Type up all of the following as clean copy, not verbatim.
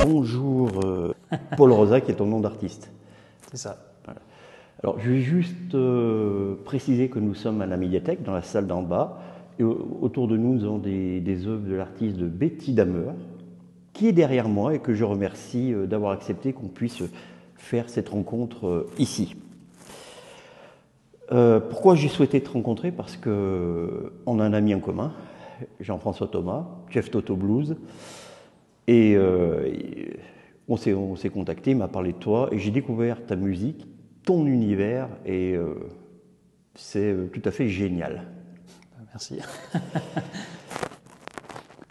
Bonjour Paul Rosa, qui est ton nom d'artiste. C'est ça. Voilà. Alors je vais juste préciser que nous sommes à la médiathèque, dans la salle d'en bas, et autour de nous, nous avons des œuvres de l'artiste de Betty Damer, qui est derrière moi et que je remercie d'avoir accepté qu'on puisse faire cette rencontre ici. Pourquoi j'ai souhaité te rencontrer? Parce qu'on a un ami en commun, Jean-François Thomas, Jeff Toto Blues, et on s'est contacté, il m'a parlé de toi, et j'ai découvert ta musique, ton univers, et c'est tout à fait génial. Merci.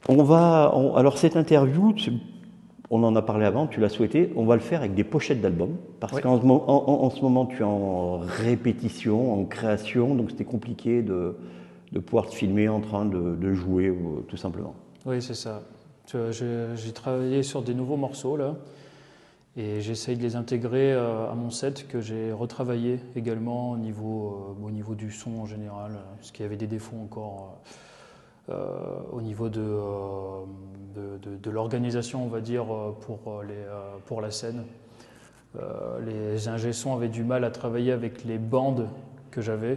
Alors cette interview, on en a parlé avant, tu l'as souhaité, on va le faire avec des pochettes d'albums, parce oui. qu'en ce moment tu es en répétition, en création, donc c'était compliqué de pouvoir te filmer en train de jouer, tout simplement. Oui, c'est ça. J'ai travaillé sur des nouveaux morceaux là, et j'essaye de les intégrer à mon set que j'ai retravaillé également au niveau du son en général, parce qu'il y avait des défauts encore au niveau de l'organisation, on va dire, pour la scène. Les ingé-sons avaient du mal à travailler avec les bandes que j'avais,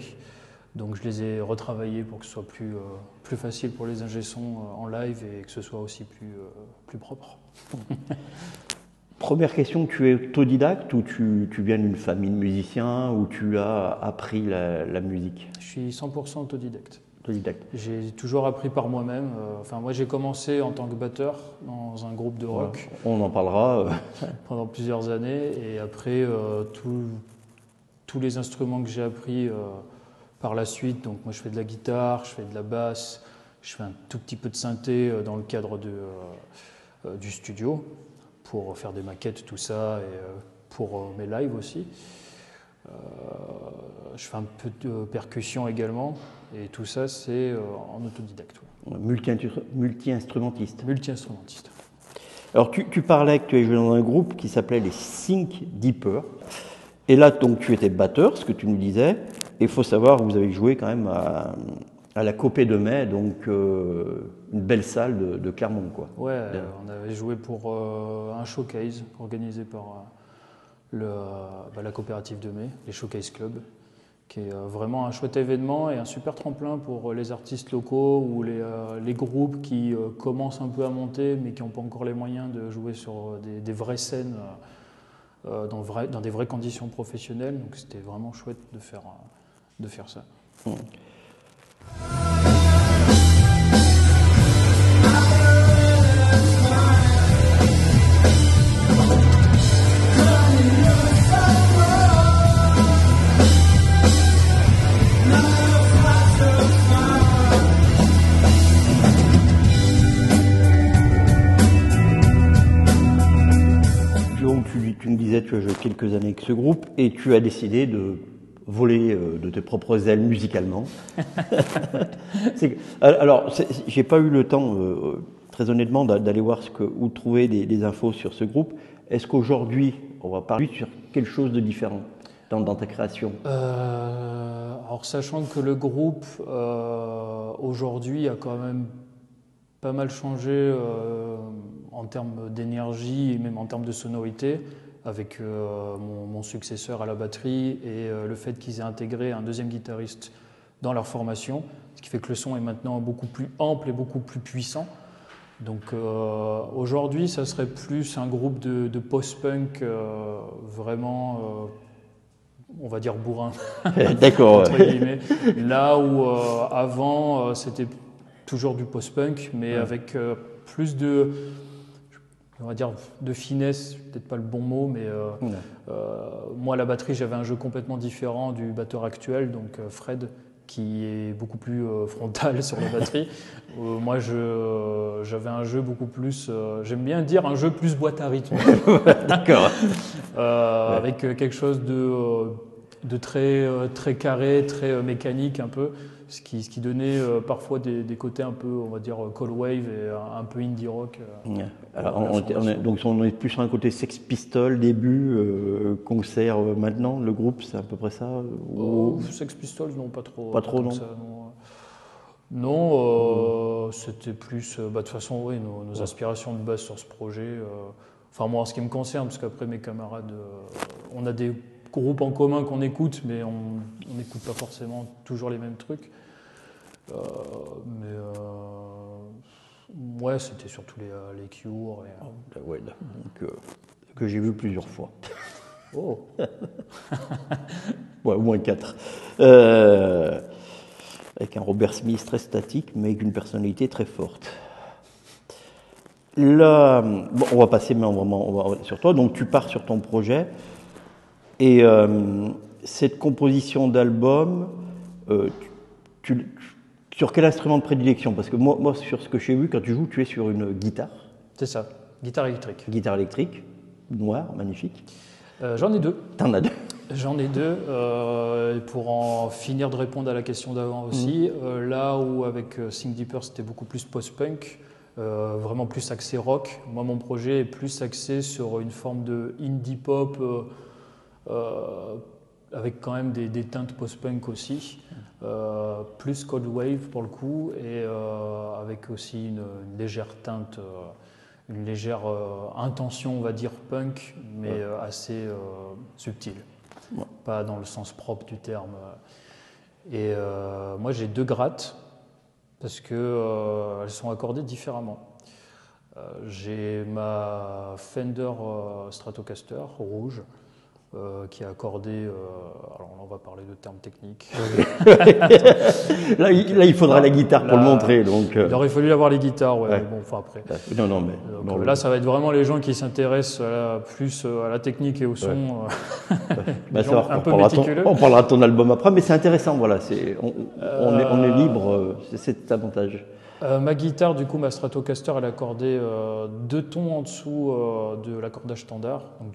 donc je les ai retravaillés pour que ce soit plus facile pour les ingé-sons en live et que ce soit aussi plus propre. Première question, tu es autodidacte ou tu viens d'une famille de musiciens ou tu as appris la musique? Je suis 100% autodidacte. J'ai toujours appris par moi-même. Moi, j'ai commencé en tant que batteur dans un groupe de rock. Voilà. On en parlera. Pendant plusieurs années. Et après, tous les instruments que j'ai appris par la suite. Donc, moi, je fais de la guitare, je fais de la basse, je fais un tout petit peu de synthé dans le cadre du studio pour faire des maquettes, tout ça, et pour mes lives aussi. Je fais un peu de percussion également, et tout ça c'est en autodidacte. Ouais. Multi-instrumentiste. Multi-instrumentiste. Alors tu parlais que tu avais joué dans un groupe qui s'appelait les Think Deeper, et là donc tu étais batteur, ce que tu nous disais, et il faut savoir que vous avez joué quand même à la Copée de Mai, donc une belle salle de Clermont, quoi. Ouais, on avait joué pour un showcase organisé par la coopérative de Mai, les Showcase Club, qui est vraiment un chouette événement et un super tremplin pour les artistes locaux ou les groupes qui commencent un peu à monter mais qui n'ont pas encore les moyens de jouer sur des vraies scènes dans des vraies conditions professionnelles. Donc c'était vraiment chouette de faire ça. Mmh. Tu me disais, tu as joué quelques années avec ce groupe et tu as décidé de voler de tes propres ailes musicalement. Alors, j'ai pas eu le temps, très honnêtement, d'aller voir où trouver des infos sur ce groupe. Est-ce qu'aujourd'hui, on va parler sur quelque chose de différent dans ta création? Alors, sachant que le groupe, aujourd'hui, a quand même pas mal changé en termes d'énergie et même en termes de sonorité, avec mon successeur à la batterie et le fait qu'ils aient intégré un deuxième guitariste dans leur formation, ce qui fait que le son est maintenant beaucoup plus ample et beaucoup plus puissant. Donc aujourd'hui, ça serait plus un groupe de post-punk vraiment, on va dire bourrin. D'accord. Entre guillemets. Là où avant, c'était toujours du post-punk, mais avec plus on va dire de finesse, peut-être pas le bon mot, mais moi, à la batterie, j'avais un jeu complètement différent du batteur actuel, donc Fred, qui est beaucoup plus frontal sur la batterie. Moi, j'avais un jeu beaucoup plus, j'aime bien dire un jeu plus boîte à rythme. D'accord. Avec quelque chose de très carré, très mécanique un peu, ce qui donnait parfois des côtés un peu, on va dire, cold wave et un peu indie rock. Alors, donc on est plus sur un côté Sex Pistols début, concert maintenant, le groupe, c'est à peu près ça Sex Pistols, non, pas trop. Pas trop, non. Ça, Non, c'était plus, de toute façon, oui, nos aspirations de base sur ce projet. Enfin, moi, en ce qui me concerne, parce qu'après mes camarades, on a des groupes en commun qu'on écoute, mais on n'écoute pas forcément toujours les mêmes trucs. Ouais, c'était surtout les Cure. Ouais, donc, que j'ai vu plusieurs fois. Oh. Ouais, au moins 4. Avec un Robert Smith très statique, mais avec une personnalité très forte. Là, bon, on va passer vraiment sur toi. Donc, tu pars sur ton projet. Et cette composition d'album, sur quel instrument de prédilection? Parce que moi, sur ce que j'ai vu, quand tu joues, tu es sur une guitare. C'est ça, guitare électrique. Guitare électrique, noire, magnifique. J'en ai 2. T'en as 2? J'en ai 2. Pour en finir de répondre à la question d'avant aussi, là où avec Think Deeper c'était beaucoup plus post-punk, vraiment plus axé rock, moi mon projet est plus axé sur une forme de indie pop avec quand même des teintes post-punk aussi, plus cold wave pour le coup, et avec aussi une légère teinte, une légère intention, on va dire, punk, mais assez subtile. Ouais. Pas dans le sens propre du terme. Et moi, j'ai 2 grattes parce que elles sont accordées différemment. J'ai ma Fender Stratocaster rouge qui est accordée. Alors là, on va parler de termes techniques. là, il faudra la guitare pour le montrer. Donc, il aurait fallu avoir les guitares, ouais. Bon, enfin après. Non, mais. Donc, là, ça va être vraiment les gens qui s'intéressent plus à la technique et au son. Ouais. Un peu méticuleux. On parlera de ton album après, mais c'est intéressant, voilà. On est libre, c'est cet avantage. Ma guitare, du coup, ma Stratocaster, elle est accordée 2 tons en dessous de l'accordage standard, donc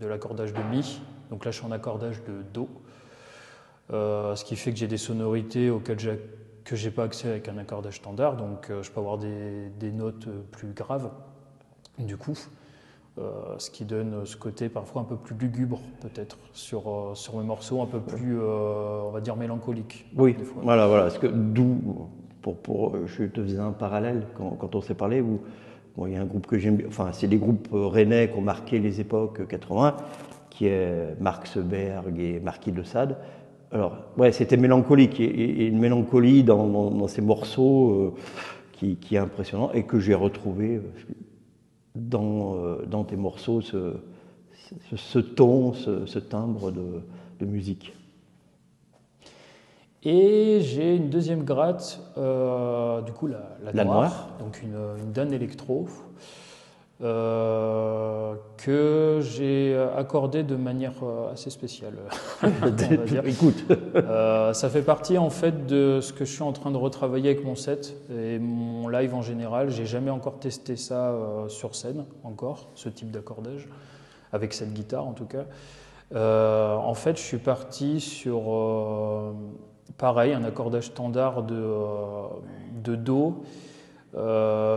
de l'accordage de Mi. Donc là, je suis en accordage de Do. Ce qui fait que j'ai des sonorités auxquelles que j'ai pas accès avec un accordage standard. Donc je peux avoir des notes plus graves, du coup. Ce qui donne ce côté parfois un peu plus lugubre, peut-être, sur mes morceaux, un peu plus, on va dire, mélancolique. Oui, des fois. Voilà. Parce que d'où... je te faisais un parallèle quand on s'est parlé où il y a un groupe que j'aime bien, enfin c'est des groupes rennais qui ont marqué les époques 80, qui est Mark Seberg et Marquis de Sade. Alors ouais, c'était mélancolique et une mélancolie dans ces morceaux qui est impressionnant et que j'ai retrouvé dans tes morceaux ce ton, ce timbre de musique. Et j'ai une deuxième gratte, du coup la noire, donc une Dan Electro, que j'ai accordée de manière assez spéciale. Écoute, ça fait partie en fait de ce que je suis en train de retravailler avec mon set et mon live en général. J'ai jamais encore testé ça sur scène, ce type d'accordage, avec cette guitare en tout cas. En fait, je suis parti sur... pareil, un accordage standard de Do,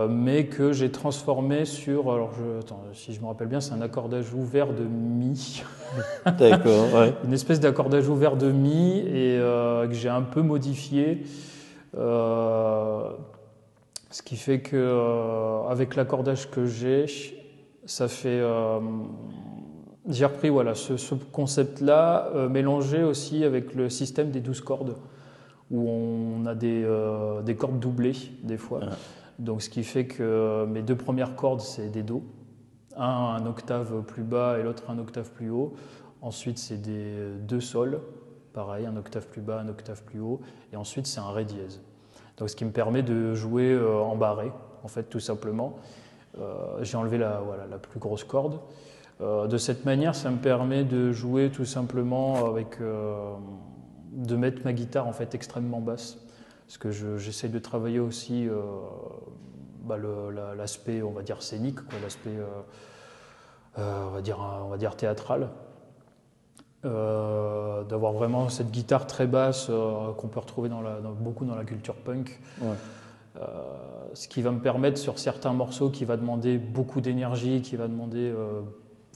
mais que j'ai transformé sur... Alors, si je me rappelle bien, c'est un accordage ouvert de Mi. D'accord, ouais. Une espèce d'accordage ouvert de Mi et que j'ai un peu modifié. Ce qui fait que avec l'accordage que j'ai, ça fait... j'ai repris ce concept-là, mélangé aussi avec le système des 12 cordes, où on a des cordes doublées, des fois. Ah. Donc, ce qui fait que mes 2 premières cordes, c'est des Do. Un octave plus bas et l'autre un octave plus haut. Ensuite, c'est des 2 Sol, pareil, un octave plus bas, un octave plus haut. Et ensuite, c'est un Ré dièse. Donc, ce qui me permet de jouer en barré, en fait, tout simplement. J'ai enlevé la plus grosse corde. De cette manière, ça me permet de jouer tout simplement avec, de mettre ma guitare en fait extrêmement basse, parce que j'essaie de travailler aussi l'aspect, on va dire scénique, l'aspect, on va dire théâtral, d'avoir vraiment cette guitare très basse qu'on peut retrouver beaucoup dans la culture punk. Ouais. Ce qui va me permettre sur certains morceaux qui va demander beaucoup d'énergie, qui va demander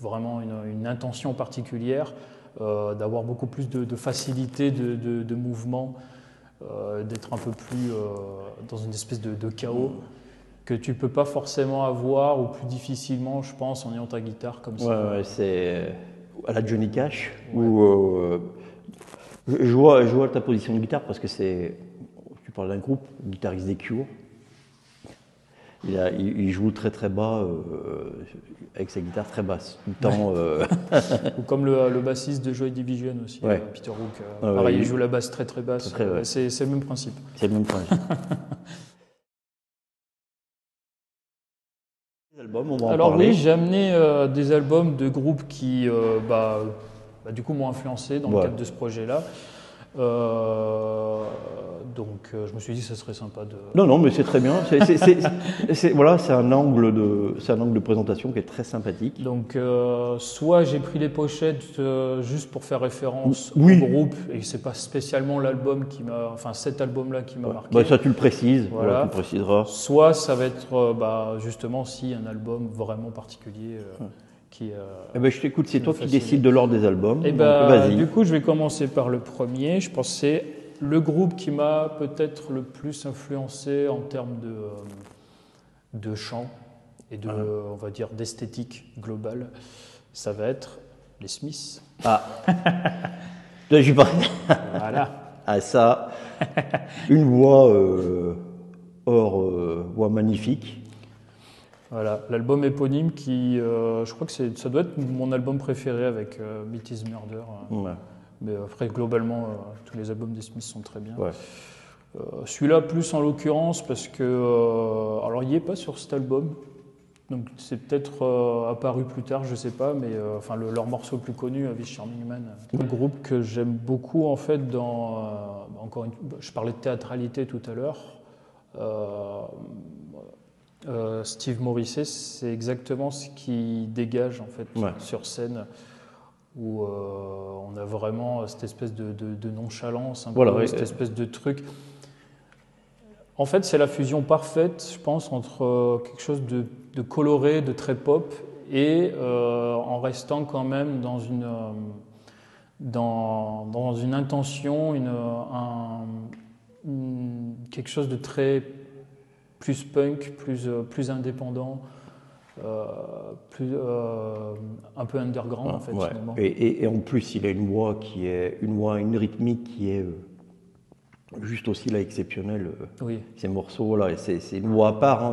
vraiment une intention particulière, d'avoir beaucoup plus de facilité de mouvement d'être un peu plus dans une espèce de chaos que tu peux pas forcément avoir ou plus difficilement, je pense, en ayant ta guitare comme ça. Ouais, c'est à la Johnny Cash, Ouais. où je vois ta position de guitare parce que tu parles d'un groupe, le guitariste des Cure. Il joue très très bas avec sa guitare très basse. Tout le temps. Ou comme le bassiste de Joy Division aussi, Ouais. Peter Hook. Ouais, Pareil, ouais, il joue la basse très très basse. très, ouais. C'est le même principe. C'est le même principe. Les albums, on va en Alors parler. oui, j'ai amené des albums de groupes qui, du coup, m'ont influencé dans le Ouais. cadre de ce projet-là. Je me suis dit que ça serait sympa de... Non, mais c'est très bien. Voilà, c'est un angle de présentation qui est très sympathique. Donc, soit j'ai pris les pochettes juste pour faire référence Oui. au groupe, et c'est pas spécialement cet album-là qui m'a marqué. Bah, ça, tu le précises. Voilà. Tu le préciseras. Soit ça va être justement si un album vraiment particulier qui. Je t'écoute, c'est toi qui fascine. décides de l'ordre des albums. Et donc, vas-y. du coup, je vais commencer par le premier. Je pense que c'est le groupe qui m'a peut-être le plus influencé en termes de chant et on va dire, d'esthétique globale. Ça va être les Smiths. Ah. Là, j'y parle. Voilà. Ah, ça. Une voix voix magnifique. Voilà, l'album éponyme qui, je crois que ça doit être mon album préféré avec Meat is Murder. Ouais. Mais après, globalement, tous les albums des Smiths sont très bien. Ouais. Celui-là, plus en l'occurrence, parce que. Alors, il n'y est pas sur cet album. Donc, c'est peut-être apparu plus tard, je ne sais pas. Mais leur morceau le plus connu, This Charming Man. Un groupe que j'aime beaucoup, en fait, je parlais de théâtralité tout à l'heure. Steve Morrissey, c'est exactement ce qui dégage, en fait, sur scène. Où on a vraiment cette espèce de nonchalance, cette espèce de truc. En fait, c'est la fusion parfaite, je pense, entre quelque chose de coloré, de très pop, et en restant quand même dans une intention, quelque chose de très plus punk, plus indépendant. Un peu underground, en fait, finalement. Et en plus, il a une voix une rythmique qui est juste aussi là exceptionnelle. Oui. Ces morceaux, là, c'est une voix à part.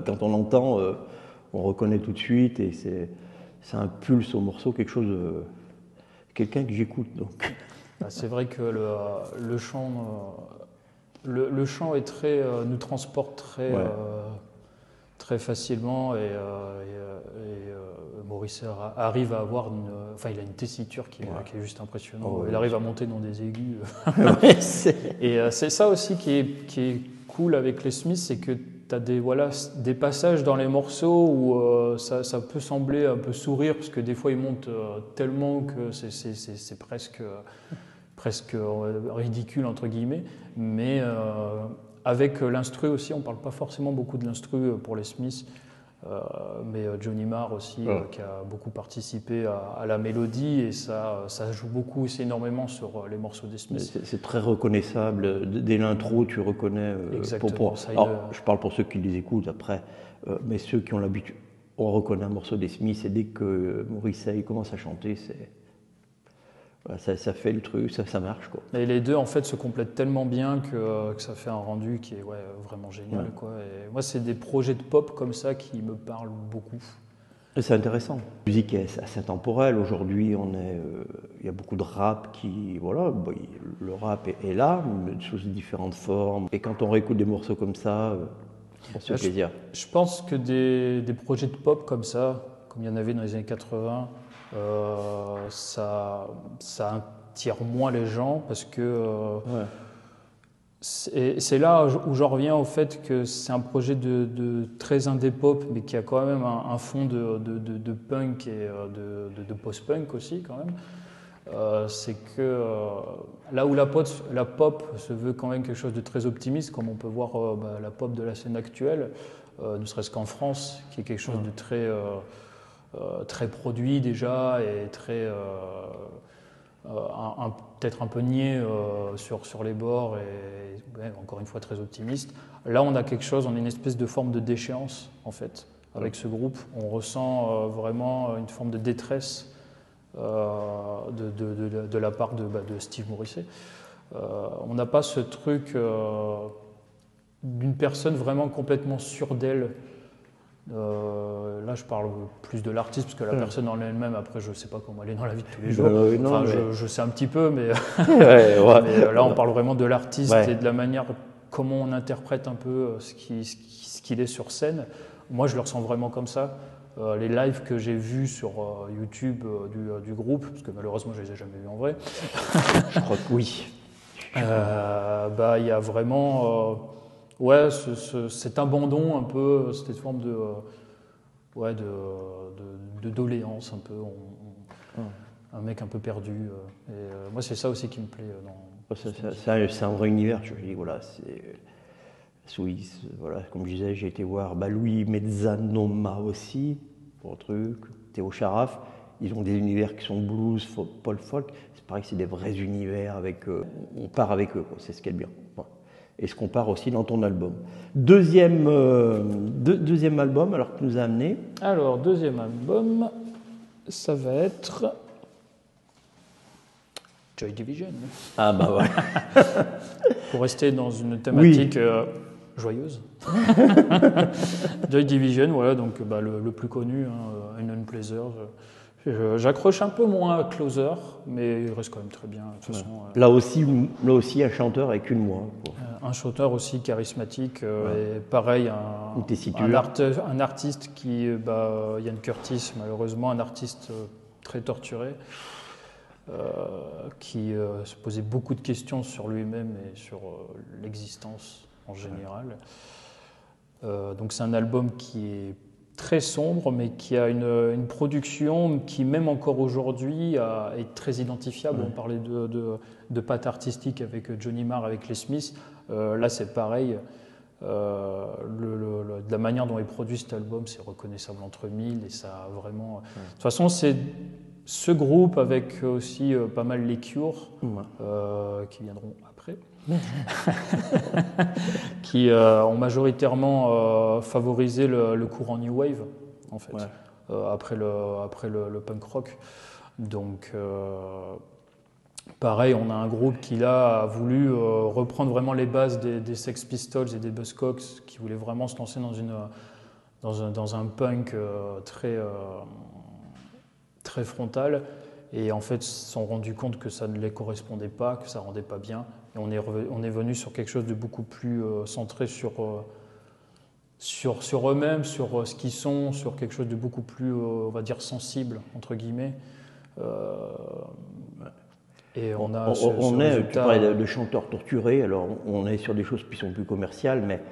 Quand on l'entend, on reconnaît tout de suite et c'est un pulse au morceau, quelqu'un que j'écoute. Donc. C'est vrai que le chant, le chant est nous transporte très facilement et Morrissey arrive à avoir il a une tessiture qui est juste impressionnante. Il arrive à monter dans des aigus. Et c'est ça aussi qui est cool avec les Smiths, c'est que tu as des passages dans les morceaux où ça peut sembler un peu sourire, parce que des fois ils montent tellement que c'est presque ridicule entre guillemets, mais avec l'instru aussi, on ne parle pas forcément beaucoup de l'instru pour les Smiths, mais Johnny Marr aussi, qui a beaucoup participé à la mélodie, et ça joue beaucoup aussi énormément sur les morceaux des Smiths. C'est très reconnaissable. Dès l'intro, tu reconnais. Exactement. Je parle pour ceux qui les écoutent après, mais ceux qui ont l'habitude, on reconnaît un morceau des Smiths, et dès que Morrissey commence à chanter, ça fait le truc, ça marche, quoi. Et les deux en fait se complètent tellement bien que ça fait un rendu qui est vraiment génial, quoi. Et moi, c'est des projets de pop comme ça qui me parlent beaucoup. C'est intéressant. La musique est assez intemporelle. Aujourd'hui, il y a beaucoup de rap le rap est là, mais sous différentes formes. Et quand on réécoute des morceaux comme ça, on se fait plaisir. Je pense que des projets de pop comme ça, comme il y en avait dans les années 80, ça attire moins les gens, parce que c'est là où j'en reviens au fait que c'est un projet de très indé pop, mais qui a quand même un fond de punk et de post-punk aussi quand même. C'est que là où la pop se veut quand même quelque chose de très optimiste, comme on peut voir la pop de la scène actuelle, ne serait-ce qu'en France, qui est quelque chose de très produit déjà, et très peut-être un peu niais sur les bords et encore une fois très optimiste. Là, on a quelque chose, on a une espèce de forme de déchéance en fait avec ce groupe. On ressent vraiment une forme de détresse de la part de Steve Morrissey. On n'a pas ce truc d'une personne vraiment complètement sûre d'elle. Là, je parle plus de l'artiste, parce que la personne en elle-même, après, je ne sais pas comment elle est dans la vie de tous les jours. Je sais un petit peu, mais, mais là, on parle vraiment de l'artiste et de la manière comment on interprète un peu ce qu'il est sur scène. Moi, je le ressens vraiment comme ça. Les lives que j'ai vus sur YouTube du groupe, parce que malheureusement, je ne les ai jamais vus en vrai. Je crois que oui. Il y a vraiment cet abandon un peu, cette forme de doléance un peu, un mec un peu perdu. Moi, c'est ça aussi qui me plaît. C'est un vrai univers. Je dis voilà, c'est Suisse. Voilà, comme je disais, j'ai été voir Louis Mezzanoma aussi pour le truc. Théo Charaf. Ils ont des univers qui sont blues, Paul folk. C'est pareil, c'est des vrais univers avec. On part avec eux, quoi. C'est ce qui est bien. Voilà. Et ce qu'on part aussi dans ton album. Deuxième album, alors que tu nous as amené. Alors, deuxième album, ça va être Joy Division. Ah bah ouais. Pour rester dans une thématique joyeuse. Joy Division, voilà, donc le plus connu, Unknown Pleasure. J'accroche un peu moins à Closer, mais il reste quand même très bien. De toute façon, là aussi, un chanteur avec une voix. Un chanteur aussi charismatique, et pareil, un artiste qui, Ian Curtis, malheureusement, un artiste très torturé, qui se posait beaucoup de questions sur lui-même et sur l'existence en général. Donc c'est un album qui est très sombre, mais qui a une production qui, même encore aujourd'hui, est très identifiable. On parlait de pattes artistiques avec Johnny Marr, avec les Smiths. Là, c'est pareil. De la manière dont est produit cet album, c'est reconnaissable entre mille, et ça a vraiment... De toute façon, c'est ce groupe avec aussi pas mal les Cure, qui viendront après, qui ont majoritairement favorisé le courant New Wave, en fait, après le punk rock. Donc, pareil, on a un groupe qui là a voulu reprendre vraiment les bases des Sex Pistols et des Buzzcocks, qui voulaient vraiment se lancer dans un punk très frontal, et en fait se sont rendus compte que ça ne les correspondait pas, que ça rendait pas bien, et on est venu sur quelque chose de beaucoup plus centré sur eux-mêmes, sur ce qu'ils sont, sur quelque chose de beaucoup plus, on va dire, sensible, entre guillemets. Et tu parlais de chanteurs torturés, alors on est sur des choses qui sont plus commerciales, mais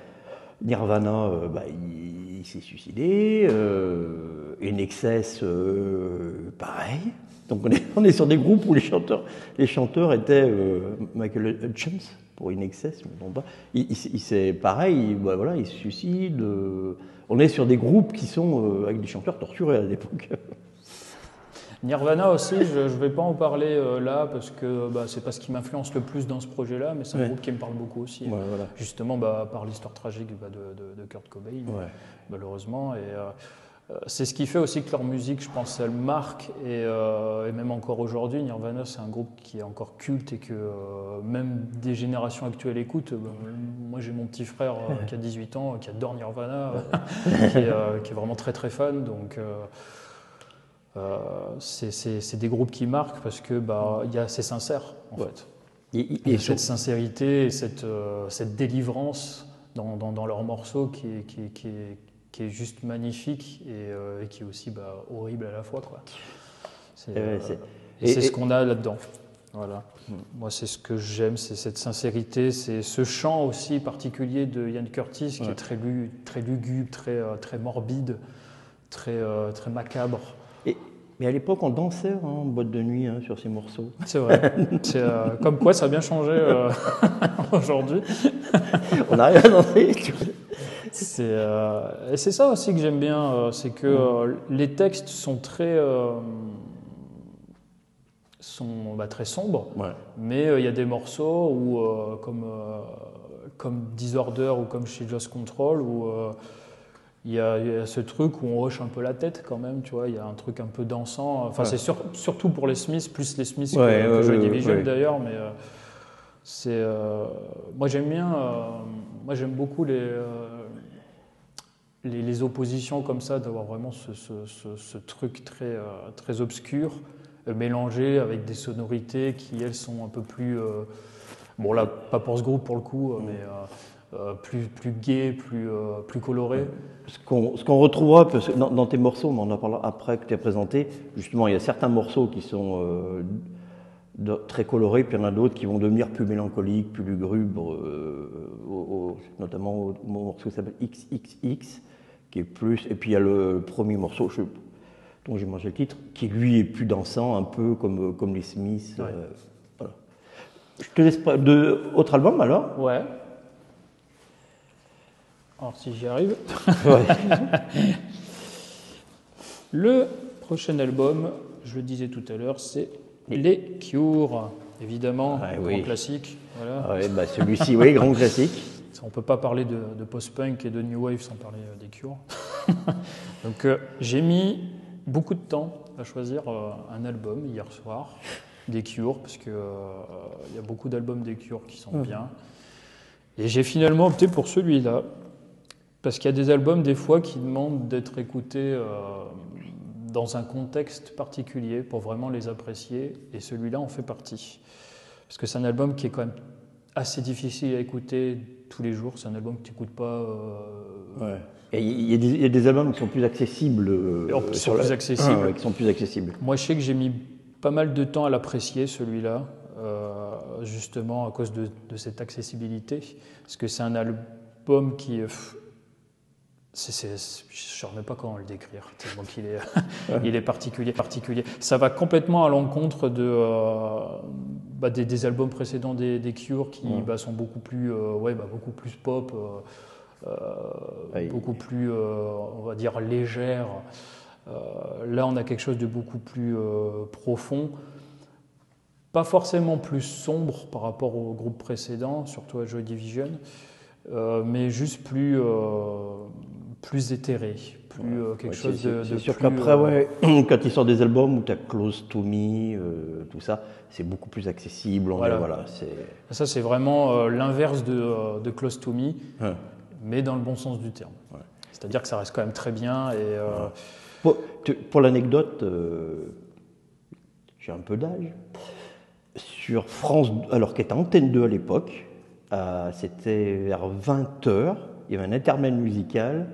Nirvana, il s'est suicidé, INXS, pareil. Donc on est sur des groupes où les chanteurs étaient Michael Hutchence pour INXS, je ne me trompe pas. C'est pareil, il se suicide. On est sur des groupes qui sont avec des chanteurs torturés à l'époque. Nirvana aussi, je ne vais pas en parler là, parce que c'est pas ce qui m'influence le plus dans ce projet-là, mais c'est un groupe qui me parle beaucoup aussi, justement par l'histoire tragique de Kurt Cobain, malheureusement. Et c'est ce qui fait aussi que leur musique, je pense, elle marque, et même encore aujourd'hui, Nirvana, c'est un groupe qui est encore culte et que même des générations actuelles écoutent. Moi, j'ai mon petit frère qui a 18 ans, qui adore Nirvana, qui est vraiment très très fan, donc... c'est des groupes qui marquent parce que c'est sincère, en fait. Et cette sincérité, cette délivrance dans leurs morceaux qui est juste magnifique, et qui est aussi horrible à la fois, quoi. C'est ce qu'on a là-dedans. Voilà. Moi, c'est ce que j'aime, c'est cette sincérité, c'est ce chant aussi particulier de Ian Curtis, qui est très lugubre, très morbide, très macabre. Mais à l'époque, on dansait en boîte de nuit sur ces morceaux. C'est vrai. Comme quoi, ça a bien changé aujourd'hui. On arrive à danser. Et c'est ça aussi que j'aime bien, c'est que les textes sont très... sont très sombres, Ouais. mais il y a des morceaux où, comme Disorder ou comme chez Just Control, où il y a ce truc où on hoche un peu la tête quand même, tu vois, il y a un truc un peu dansant. Enfin, c'est surtout pour les Smiths, plus les Smiths que Joy Division d'ailleurs, mais moi j'aime bien, moi j'aime beaucoup les oppositions comme ça, d'avoir vraiment ce truc très obscur, mélangé avec des sonorités qui elles sont un peu plus, bon là pas pour ce groupe pour le coup, mais plus gai, plus coloré. Ce qu'on retrouvera parce que dans tes morceaux, mais on en parlera après que tu as présenté, justement, il y a certains morceaux qui sont très colorés, puis il y en a d'autres qui vont devenir plus mélancoliques, plus lugubres, notamment au morceau qui s'appelle XXX, qui est plus. Et puis il y a le premier morceau dont j'ai mangé le titre, qui lui est plus dansant, un peu comme les Smiths. Ouais. Voilà. Je te laisse autre album alors. Ouais. Alors si j'y arrive. Ouais. Le prochain album, je le disais tout à l'heure, c'est Les Cure, évidemment, grand classique. Voilà. Ouais, bah celui-ci, oui, grand classique. On ne peut pas parler de post-punk et de new wave sans parler des Cure. Donc j'ai mis beaucoup de temps à choisir un album hier soir des Cure, parce qu'il y a beaucoup d'albums des Cure qui sont bien. Et j'ai finalement opté pour celui-là, parce qu'il y a des albums des fois qui demandent d'être écoutés dans un contexte particulier pour vraiment les apprécier, et celui-là en fait partie. Parce que c'est un album qui est quand même assez difficile à écouter tous les jours, c'est un album que tu n'écoutes pas... Ouais. Et il y a des albums qui sont plus accessibles. Qui sont plus accessibles. Qui sont plus accessibles. Moi je sais que j'ai mis pas mal de temps à l'apprécier celui-là, justement à cause de cette accessibilité, parce que c'est un album qui... je ne remets pas comment le décrire, tellement qu'il est, il est particulier. Ça va complètement à l'encontre des albums précédents des Cure qui sont beaucoup plus, beaucoup plus pop, beaucoup plus, on va dire, légère. Là, on a quelque chose de beaucoup plus profond, pas forcément plus sombre par rapport au groupe précédent, surtout à Joy Division, mais juste plus éthéré, quelque chose de c'est sûr plus, qu'après, quand ils sortent des albums où tu as Close to Me, tout ça, c'est beaucoup plus accessible. Ça, c'est vraiment l'inverse de Close to Me, mais dans le bon sens du terme. Ouais. C'est-à-dire que ça reste quand même très bien. Et, pour l'anecdote, j'ai un peu d'âge. Sur France, alors qu'elle était Antenne 2 à l'époque, c'était vers 20h, il y avait un intermède musical.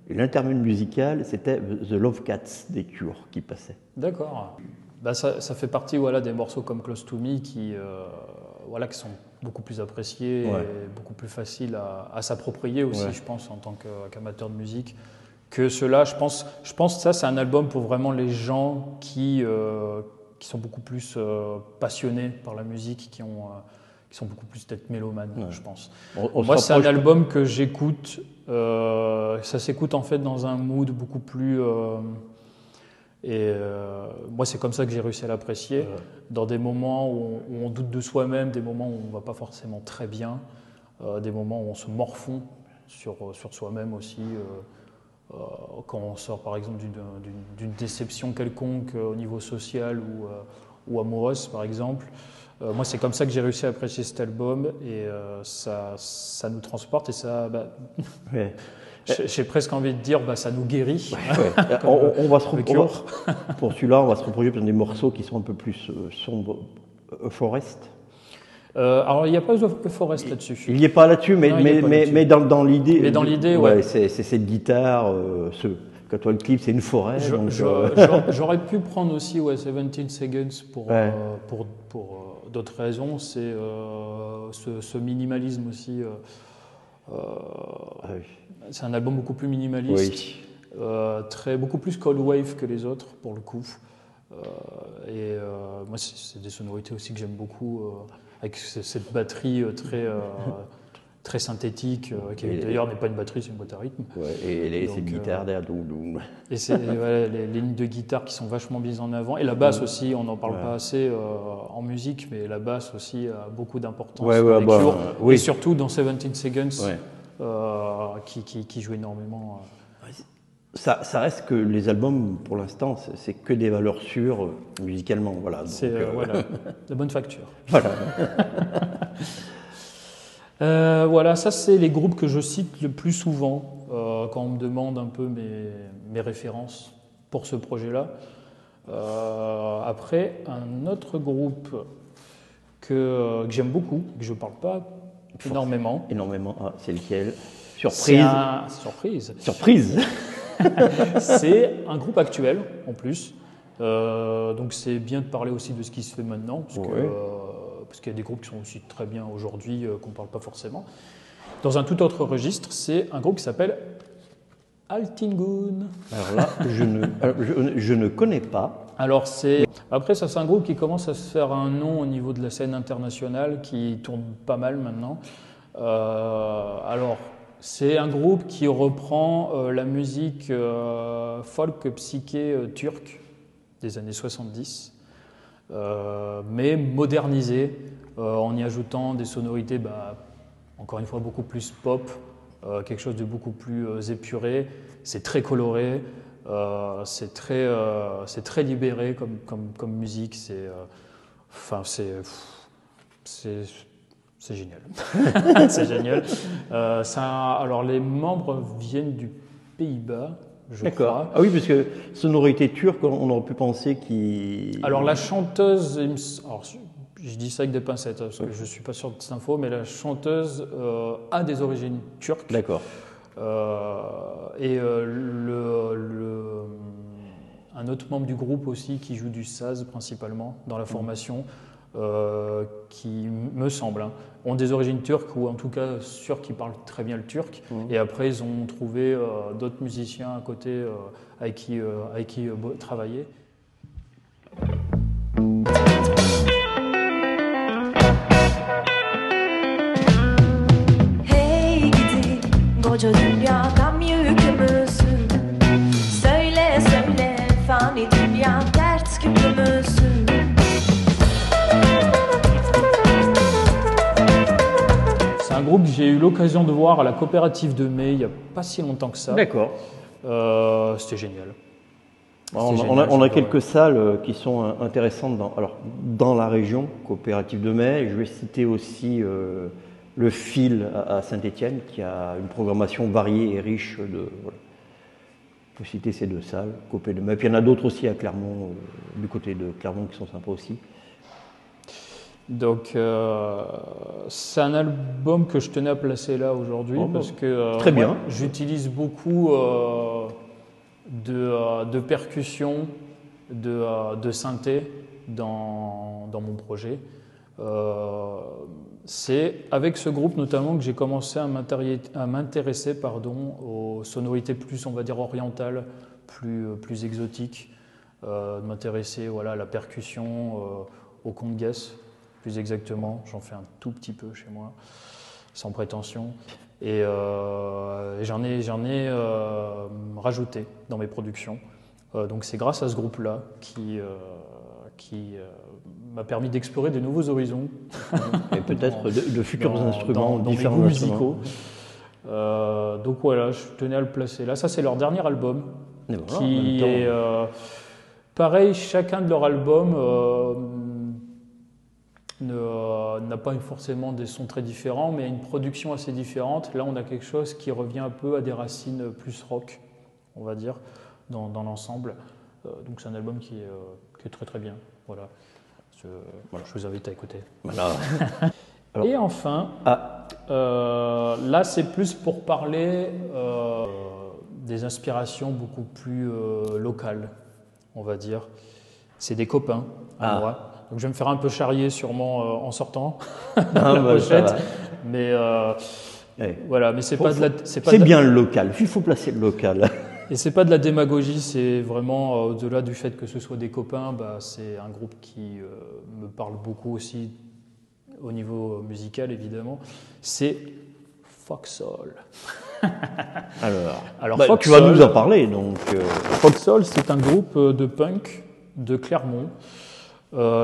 Et l'intermède musical, c'était The Love Cats des Cure qui passait. D'accord. Ça fait partie des morceaux comme Close to Me qui sont beaucoup plus appréciés et beaucoup plus faciles à s'approprier aussi, je pense, en tant qu'amateur de musique. Que ceux-là, je pense que ça, c'est un album pour vraiment les gens qui sont beaucoup plus passionnés par la musique, qui sont beaucoup plus peut-être mélomanes, je pense. Moi, c'est un album que j'écoute. Ça s'écoute en fait dans un mood beaucoup plus... moi, c'est comme ça que j'ai réussi à l'apprécier. Dans des moments où on doute de soi-même, des moments où on ne va pas forcément très bien, des moments où on se morfond sur soi-même aussi. Quand on sort par exemple d'une déception quelconque au niveau social ou amoureuse par exemple. Moi, c'est comme ça que j'ai réussi à apprécier cet album et ça nous transporte et ça, j'ai presque envie de dire, ça nous guérit. On va se reproduire pour celui-là, on va se reproduire dans des morceaux qui sont un peu plus sombres. Forest. Alors, il n'y a pas de Forest là-dessus. Il n'y est pas là-dessus, mais dans l'idée. Mais dans l'idée, c'est cette guitare. Quand toi le clip, c'est une forêt. J'aurais pu prendre aussi 17 Seconds pour d'autres raisons. C'est ce minimalisme aussi. C'est un album beaucoup plus minimaliste, beaucoup plus cold wave que les autres pour le coup. Moi, c'est des sonorités aussi que j'aime beaucoup, avec cette batterie très synthétique, qui d'ailleurs n'est pas une batterie, c'est une boîte à rythme. Ouais, et c'est une guitare derrière. Et c'est les lignes de guitare qui sont vachement mises en avant. Et la basse aussi, on n'en parle pas assez en musique, mais la basse aussi a beaucoup d'importance dans les Cure, et surtout dans 17 Seconds, qui joue énormément. Ça reste que les albums, pour l'instant, c'est que des valeurs sûres musicalement. Voilà, c'est de bonne facture. Voilà. Voilà, ça c'est les groupes que je cite le plus souvent quand on me demande un peu mes références pour ce projet-là. Après, un autre groupe que j'aime beaucoup, que je ne parle pas énormément. Énormément, c'est lequel? Surprise. Surprise. C'est un groupe actuel en plus. Donc c'est bien de parler aussi de ce qui se fait maintenant, parce qu'il y a des groupes qui sont aussi très bien aujourd'hui qu'on ne parle pas forcément. Dans un tout autre registre, c'est un groupe qui s'appelle Altingun. Alors là, je ne connais pas. Alors après ça c'est un groupe qui commence à se faire un nom au niveau de la scène internationale, qui tourne pas mal maintenant. Alors c'est un groupe qui reprend la musique folk psyché turque des années 70. Mais modernisé, en y ajoutant des sonorités, encore une fois, beaucoup plus pop, quelque chose de beaucoup plus épuré. C'est très coloré, c'est très libéré comme musique. C'est génial. C'est génial. Alors, les membres viennent du Pays-Bas. D'accord. Ah oui, parce que sonorité turque, on aurait pu penser qu'il... Alors la chanteuse, alors, je dis ça avec des pincettes, parce que je ne suis pas sûr de cette info, mais la chanteuse a des origines turques. D'accord. Et un autre membre du groupe aussi qui joue du saz principalement dans la formation, qui me semble, ont des origines turques, ou en tout cas sûr qu'ils parlent très bien le turc. Et après ils ont trouvé d'autres musiciens à côté avec qui travailler. Hey gidi koca dünyadan yükümüzsün. Söyle söyle fani dünya dert küpümüzsün. C'est un groupe que j'ai eu l'occasion de voir à la coopérative de Mai il n'y a pas si longtemps que ça. D'accord. C'était génial. On a quelques salles qui sont intéressantes dans la région, coopérative de Mai. Je vais citer aussi le Fil à Saint-Étienne, qui a une programmation variée et riche. Je peux citer ces deux salles, Copé de Mai. Puis il y en a d'autres aussi à Clermont, du côté de Clermont, qui sont sympas aussi. Donc, c'est un album que je tenais à placer là aujourd'hui, parce que très bien. J'utilise beaucoup de percussions, de synthé dans mon projet. C'est avec ce groupe notamment que j'ai commencé à m'intéresser aux sonorités plus, on va dire, orientales, plus exotiques, de m'intéresser à la percussion, au congas. Plus exactement, j'en fais un tout petit peu chez moi, sans prétention, et j'en ai rajouté dans mes productions. Donc c'est grâce à ce groupe-là qui m'a permis d'explorer de nouveaux horizons. Et peut-être de futurs instruments, différents musicaux. Donc voilà, je tenais à le placer là. Ça c'est leur dernier album, qui est pareil. Chacun de leurs albums n'a pas forcément des sons très différents, mais une production assez différente. Là, on a quelque chose qui revient un peu à des racines plus rock, on va dire, dans l'ensemble. Donc c'est un album qui est très très bien. Voilà. Je vous invite à écouter. Voilà. Et enfin, là c'est plus pour parler des inspirations beaucoup plus locales, on va dire. C'est des copains à moi. Donc je vais me faire un peu charrier sûrement en sortant la pochette, mais voilà. Mais c'est pas de la. C'est bien le local. Il faut placer le local. Et c'est pas de la démagogie, c'est vraiment au-delà du fait que ce soit des copains. C'est un groupe qui me parle beaucoup aussi au niveau musical, évidemment. C'est Foxhole. Alors, Foxhole, tu vas nous en parler, donc. Foxhole, c'est un groupe de punk de Clermont,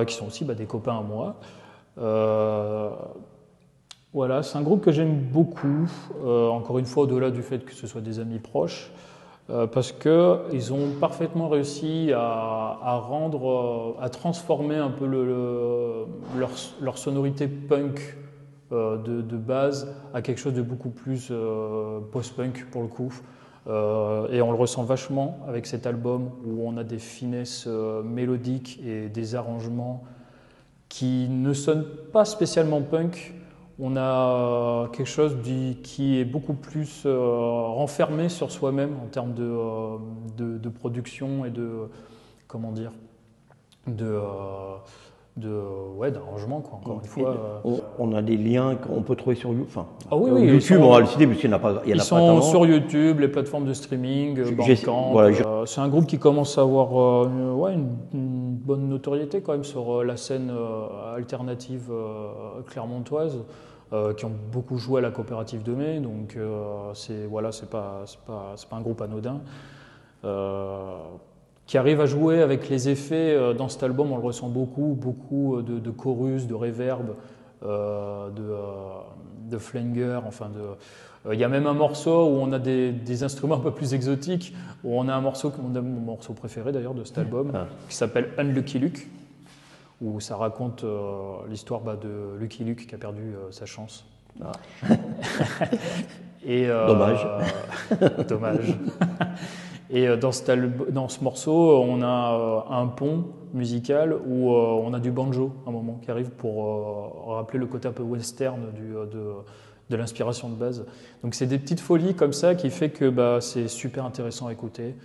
qui sont aussi des copains à moi. Voilà, c'est un groupe que j'aime beaucoup, encore une fois, au-delà du fait que ce soit des amis proches, parce qu'ils ont parfaitement réussi à transformer un peu leur sonorité punk de base à quelque chose de beaucoup plus post-punk pour le coup. Et on le ressent vachement avec cet album où on a des finesses mélodiques et des arrangements qui ne sonnent pas spécialement punk. On a quelque chose qui est beaucoup plus renfermé sur soi-même en termes de production et d'arrangement, quoi. Encore une fois. On a des liens qu'on peut trouver sur YouTube. Enfin, YouTube, on va le citer parce qu'il n'y en a pas. Ils sont sur YouTube, les plateformes de streaming, Bandcamp. C'est un groupe qui commence à avoir une bonne notoriété quand même sur la scène alternative clermontoise, qui ont beaucoup joué à la coopérative de mai. Donc c'est pas un groupe anodin. Qui arrive à jouer avec les effets. Dans cet album, on le ressent beaucoup de chorus, de reverb, de flanger, il y a même un morceau où on a des instruments un peu plus exotiques, où on a mon morceau préféré d'ailleurs de cet album, qui s'appelle Unlucky Luke, où ça raconte l'histoire de Lucky Luke qui a perdu sa chance. Et, dommage. Dommage. Et dans ce morceau, on a un pont musical où on a du banjo à un moment qui arrive pour rappeler le côté un peu western de l'inspiration de base. Donc c'est des petites folies comme ça qui fait que c'est super intéressant à écouter.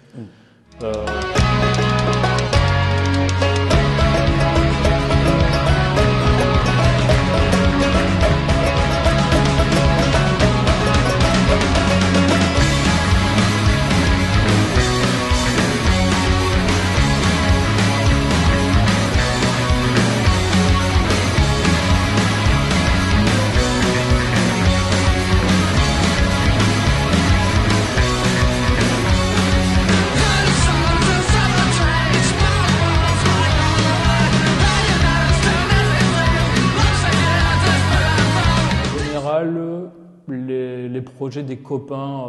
Les projets des copains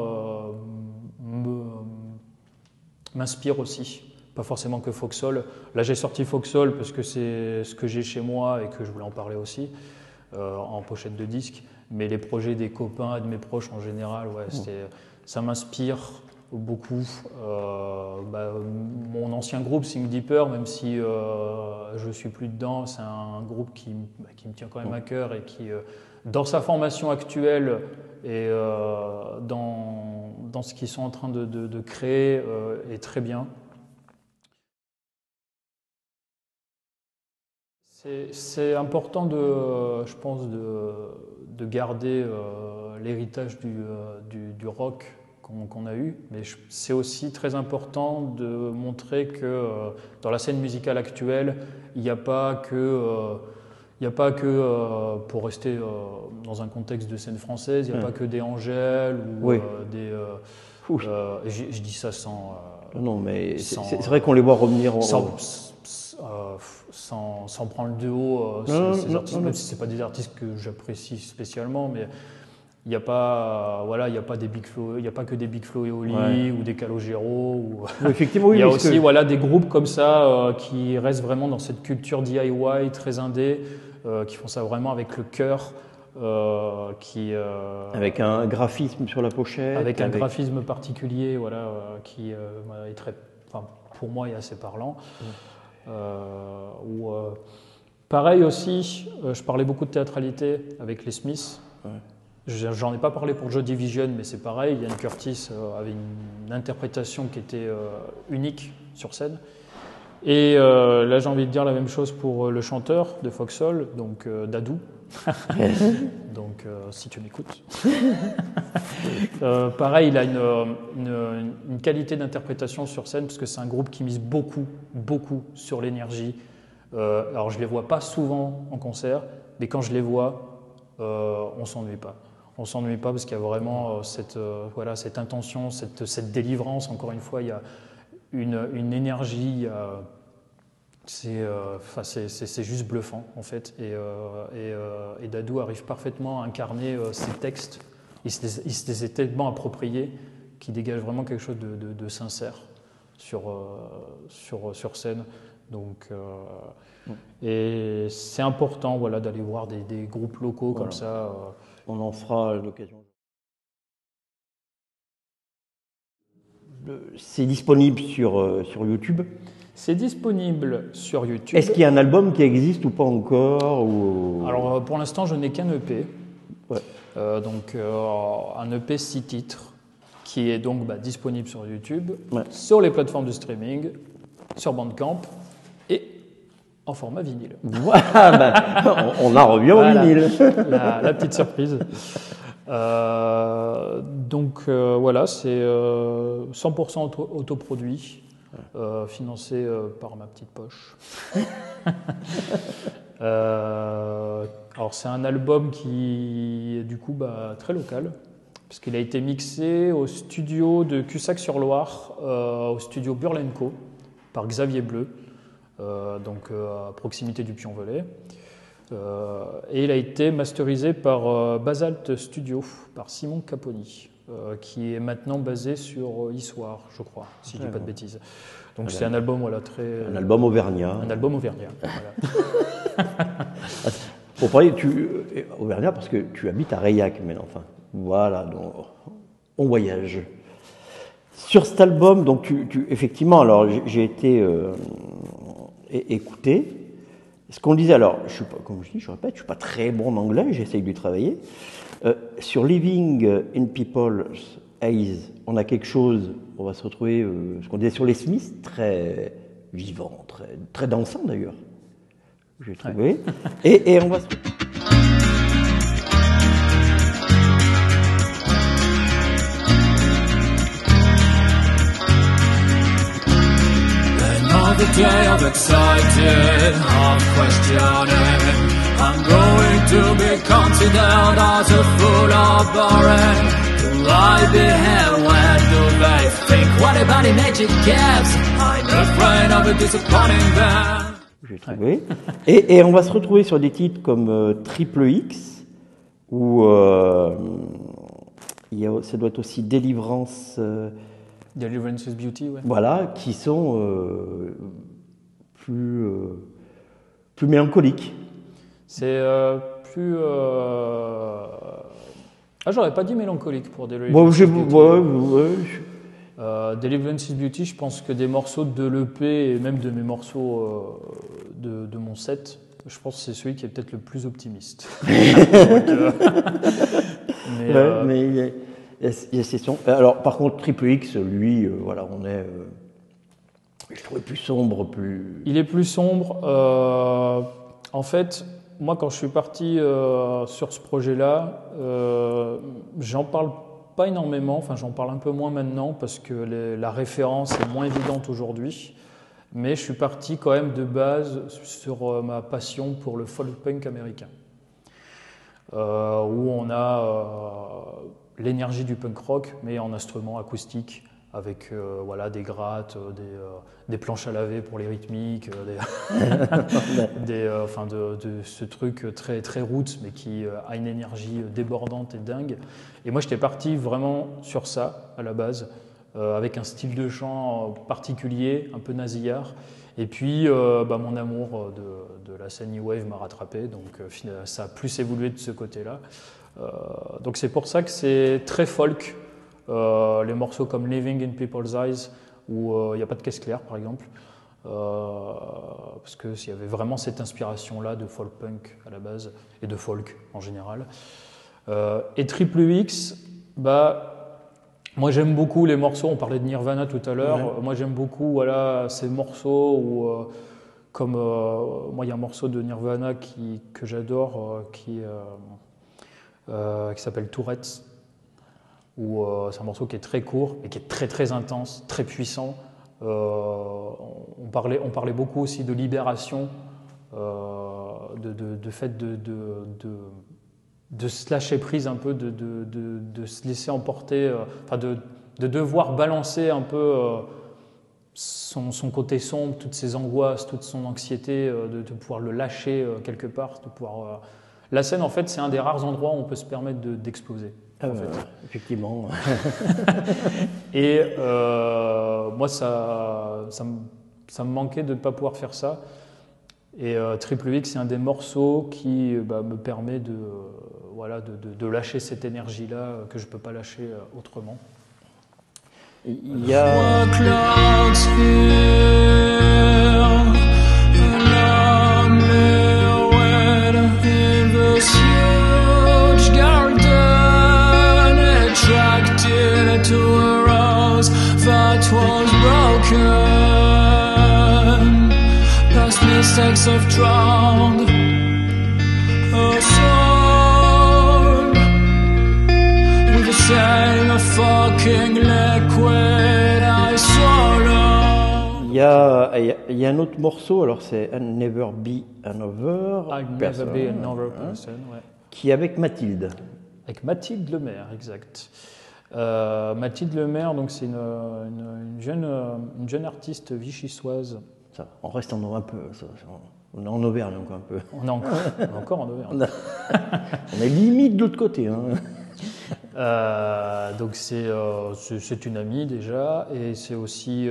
m'inspirent aussi, pas forcément que Foxhole. Là j'ai sorti Foxhole parce que c'est ce que j'ai chez moi et que je voulais en parler aussi en pochette de disque, mais les projets des copains et de mes proches en général, ça m'inspire beaucoup. Mon ancien groupe Sing Deeper, même si je suis plus dedans, c'est un groupe qui me tient quand même à cœur et qui dans sa formation actuelle et dans ce qu'ils sont en train de créer est très bien. C'est important je pense, de garder l'héritage du rock qu'on a eu, mais c'est aussi très important de montrer que dans la scène musicale actuelle, il n'y a pas que pour rester dans un contexte de scène française, il n'y a pas que des Angèles ou des... je dis ça sans... non, mais c'est vrai qu'on les voit revenir... Sans prendre de haut ces artistes, même si ce n'est pas des artistes que j'apprécie spécialement, mais il n'y a pas, il y a pas des Big Flo, il n'y a pas que des Big Flo et Oli ou des Calogero. Effectivement, il y a aussi des groupes comme ça qui restent vraiment dans cette culture DIY très indé, qui font ça vraiment avec le cœur. Avec un graphisme sur la pochette. Avec un graphisme particulier, qui est très, pour moi, est assez parlant. Pareil aussi, je parlais beaucoup de théâtralité avec les Smiths. J'en ai pas parlé pour Joy Division, mais c'est pareil. Ian Curtis avait une interprétation qui était unique sur scène. Et là, j'ai envie de dire la même chose pour le chanteur de Foxhole, donc Dadou. Donc, si tu m'écoutes. Pareil, il a une qualité d'interprétation sur scène, parce que c'est un groupe qui mise beaucoup sur l'énergie. Alors, je les vois pas souvent en concert, mais quand je les vois, on s'ennuie pas. On s'ennuie pas parce qu'il y a vraiment voilà, cette intention, cette délivrance. Encore une fois, il y a une énergie. C'est juste bluffant en fait. Et Dadou arrive parfaitement à incarner ces textes. Il se les est tellement appropriés qu'il dégage vraiment quelque chose de sincère sur scène. Donc, et c'est important voilà, d'aller voir des groupes locaux comme ça. On en fera l'occasion. C'est disponible sur YouTube. C'est disponible sur YouTube. Est-ce qu'il y a un album qui existe ou pas encore ou... Alors pour l'instant, je n'ai qu'un EP. Ouais. Donc un EP 6 titres qui est donc disponible sur YouTube, ouais. Sur les plateformes de streaming, sur Bandcamp et en format vinyle. Voilà, on en revient au vinyle. La petite surprise. Donc voilà, c'est 100% autoproduit. Financé par ma petite poche. Alors c'est un album qui est du coup très local, parce qu'il a été mixé au studio de Cussac-sur-Loire, au studio Burlenco, par Xavier Bleu, donc à proximité du Puy-en-Velay. Et il a été masterisé par Basalt Studio, par Simon Caponi. Qui est maintenant basé sur Issoire, je crois, si je ne dis pas de bêtises. Donc c'est un album très... Un album auvergnat. Un album auvergnat, voilà. Pour parler, auvergnat parce que tu habites à Reillac maintenant, enfin. Voilà, donc on voyage. Sur cet album, donc effectivement, alors j'ai été écouté. Ce qu'on disait, alors, comme je dis, je répète, je ne suis pas très bon en anglais, j'essaye de travailler. Sur Living in People's Eyes, on a quelque chose, on va se retrouver, ce qu'on disait sur les Smiths, très vivant, très dansant d'ailleurs, j'ai trouvé. Ouais. Et on va se retrouver. Another day of excited, I'm questioning. I'm going to be considered as a fool or boring. Do I behave when do they think? What about the magic gives? I'm afraid of a disappointing them. J'ai trouvé. Et on va se retrouver sur des titres comme Triple X, où ça doit être aussi Délivrance. Deliverance is Beauty, ouais. Voilà, qui sont plus mélancoliques. C'est plus... j'aurais pas dit mélancolique pour Deliverance is Beauty. Deliverance is Beauty, je pense que des morceaux de l'EP et même de mes morceaux de mon set, je pense que c'est celui qui est peut-être le plus optimiste. Mais il y a ces sons. Alors, par contre, Triple X, lui, voilà, on est... je trouvais plus sombre, plus... Il est plus sombre. En fait, moi, quand je suis parti sur ce projet-là, j'en parle pas énormément, enfin j'en parle un peu moins maintenant parce que la référence est moins évidente aujourd'hui, mais je suis parti quand même de base sur ma passion pour le folk punk américain, où on a l'énergie du punk rock, mais en instruments acoustiques, avec voilà, des grattes, des planches à laver pour les rythmiques, enfin de ce truc très, très roots, mais qui a une énergie débordante et dingue. Et moi, j'étais parti vraiment sur ça, à la base, avec un style de chant particulier, un peu nasillard. Et puis, mon amour de la scène New Wave m'a rattrapé, donc ça a plus évolué de ce côté-là. Donc c'est pour ça que c'est très folk. Les morceaux comme Living in People's Eyes, où il n'y a pas de caisse claire, par exemple, parce qu'il y avait vraiment cette inspiration-là de folk punk à la base, et de folk en général. Et Triple X, moi j'aime beaucoup les morceaux, on parlait de Nirvana tout à l'heure, ouais. Moi j'aime beaucoup voilà, ces morceaux où, comme moi il y a un morceau de Nirvana que j'adore, qui s'appelle Tourette's, où c'est un morceau qui est très court et qui est très très intense, très puissant. On parlait beaucoup aussi de libération, de fait de se lâcher prise un peu, de se laisser emporter, de devoir balancer un peu son côté sombre, toutes ses angoisses, toute son anxiété, de pouvoir le lâcher quelque part, de pouvoir... La scène, en fait, c'est un des rares endroits où on peut se permettre d'exploser. En fait. Effectivement. Et moi, ça me manquait de ne pas pouvoir faire ça. Et Triple X, c'est un des morceaux qui me permet de lâcher cette énergie-là que je ne peux pas lâcher autrement. Il y a... To a rose that was broken. Past mistakes have drowned a soul with a sail of fucking liquid I swallow. Il y a un autre morceau, alors c'est I'll Never Be Another Never Be Another Person, ouais. Qui est avec Mathilde. Avec Mathilde Lemaire, exact. Mathilde Lemaire, donc c'est une jeune artiste vichysoise. Ça, on reste un peu, on est en Auvergne encore un peu. On est encore en Auvergne. On est limite de l'autre côté. Hein. Donc c'est une amie déjà, et c'est aussi,